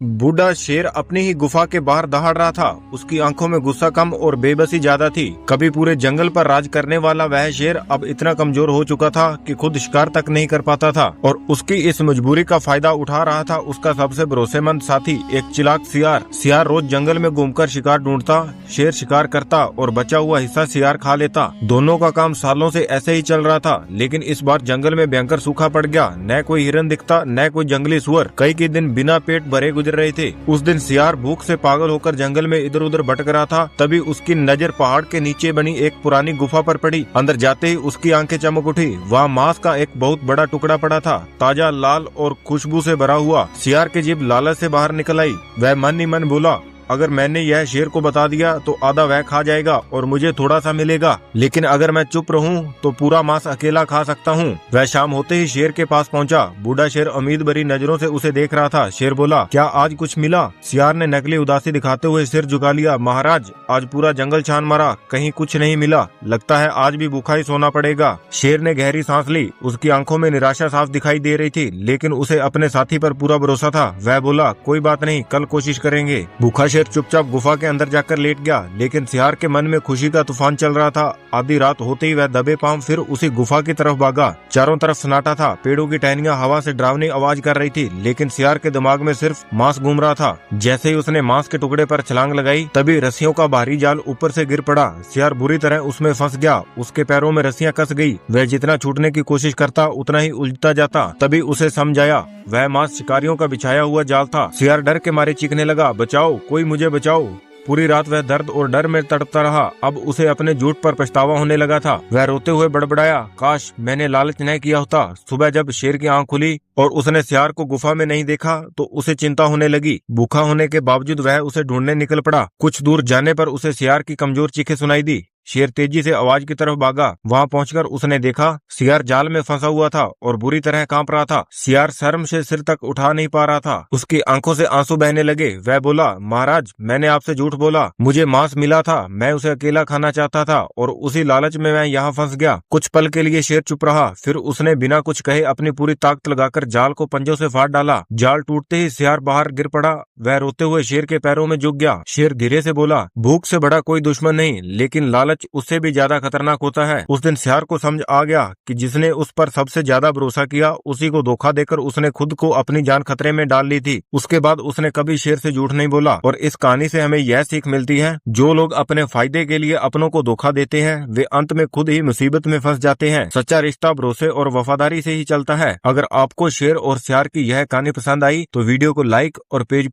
बूढ़ा शेर अपनी ही गुफा के बाहर दहाड़ रहा था। उसकी आंखों में गुस्सा कम और बेबसी ज्यादा थी। कभी पूरे जंगल पर राज करने वाला वह शेर अब इतना कमजोर हो चुका था कि खुद शिकार तक नहीं कर पाता था और उसकी इस मजबूरी का फायदा उठा रहा था उसका सबसे भरोसेमंद साथी, एक चिलाक सियार। सियार रोज जंगल में घूमकर शिकार ढूंढता, शेर शिकार करता और बचा हुआ हिस्सा सियार खा लेता। दोनों का काम सालों से ऐसे ही चल रहा था, लेकिन इस बार जंगल में भयंकर सूखा पड़ गया। न कोई हिरन दिखता, न कोई जंगली सुअर। कई दिन बिना पेट भरे गुजर रहे थे। उस दिन सियार भूख से पागल होकर जंगल में इधर उधर भटक रहा था। तभी उसकी नजर पहाड़ के नीचे बनी एक पुरानी गुफा पर पड़ी। अंदर जाते ही उसकी आंखें चमक उठी। वहाँ मांस का एक बहुत बड़ा टुकड़ा पड़ा था, ताजा, लाल और खुशबू से भरा हुआ। सियार की जीभ लालच से बाहर निकल आई। वह मन ही मन बोला, अगर मैंने यह शेर को बता दिया तो आधा वह खा जाएगा और मुझे थोड़ा सा मिलेगा, लेकिन अगर मैं चुप रहूं तो पूरा मांस अकेला खा सकता हूं। वह शाम होते ही शेर के पास पहुंचा। बूढ़ा शेर उम्मीद भरी नजरों से उसे देख रहा था। शेर बोला, क्या आज कुछ मिला? सियार ने नकली उदासी दिखाते हुए सिर झुका लिया। महाराज, आज पूरा जंगल छान मारा, कहीं कुछ नहीं मिला। लगता है आज भी भूखा ही सोना पड़ेगा। शेर ने गहरी सांस ली। उसकी आंखों में निराशा साफ दिखाई दे रही थी, लेकिन उसे अपने साथी पर पूरा भरोसा था। वह बोला, कोई बात नहीं, कल कोशिश करेंगे। भूखा शेर चुपचाप गुफा के अंदर जाकर लेट गया, लेकिन सियार के मन में खुशी का तूफान चल रहा था। आधी रात होते ही वह दबे पांव फिर उसी गुफा की तरफ भागा। चारों तरफ सन्नाटा था। पेड़ों की टहनियां हवा से डरावनी आवाज कर रही थी, लेकिन सियार के दिमाग में सिर्फ मांस घूम रहा था। जैसे ही उसने मांस के टुकड़े पर छलांग लगाई, तभी रस्सियों का भारी जाल ऊपर से गिर पड़ा। सियार बुरी तरह उसमें फंस गया। उसके पैरों में रस्सियां कस गई। वह जितना छूटने की कोशिश करता उतना ही उलझता जाता। तभी उसे समझ आया, वह मांस शिकारियों का बिछाया हुआ जाल था। सियार डर के मारे चीखने लगा, बचाओ, कोई मुझे बचाओ। पूरी रात वह दर्द और डर में तड़पता रहा। अब उसे अपने झूठ पर पछतावा होने लगा था। वह रोते हुए बड़बड़ाया, काश मैंने लालच नहीं किया होता। सुबह जब शेर की आंख खुली और उसने सियार को गुफा में नहीं देखा तो उसे चिंता होने लगी। भूखा होने के बावजूद वह उसे ढूंढने निकल पड़ा। कुछ दूर जाने पर उसे सियार की कमजोर चीखें सुनाई दी। शेर तेजी से आवाज की तरफ भागा। वहां पहुंचकर उसने देखा सियार जाल में फंसा हुआ था और बुरी तरह कांप रहा था। सियार शर्म से सिर तक उठा नहीं पा रहा था। उसकी आंखों से आंसू बहने लगे। वह बोला, महाराज, मैंने आपसे झूठ बोला। मुझे मांस मिला था, मैं उसे अकेला खाना चाहता था और उसी लालच में मैं यहाँ फंस गया। कुछ पल के लिए शेर चुप रहा, फिर उसने बिना कुछ कहे अपनी पूरी ताकत लगाकर जाल को पंजों से फाड़ डाला। जाल टूटते ही सियार बाहर गिर पड़ा। वह रोते हुए शेर के पैरों में झुक गया। शेर धीरे से बोला, भूख से बड़ा कोई दुश्मन नहीं, लेकिन लालच उससे भी ज्यादा खतरनाक होता है। उस दिन सियार को समझ आ गया कि जिसने उस पर सबसे ज्यादा भरोसा किया, उसी को धोखा देकर उसने खुद को अपनी जान खतरे में डाल ली थी। उसके बाद उसने कभी शेर से झूठ नहीं बोला। और इस कहानी से हमें यह सीख मिलती है, जो लोग अपने फायदे के लिए अपनों को धोखा देते हैं, वे अंत में खुद ही मुसीबत में फंस जाते हैं। सच्चा रिश्ता भरोसे और वफादारी से ही चलता है। अगर आपको शेर और सियार की यह कहानी पसंद आई तो वीडियो को लाइक और पेज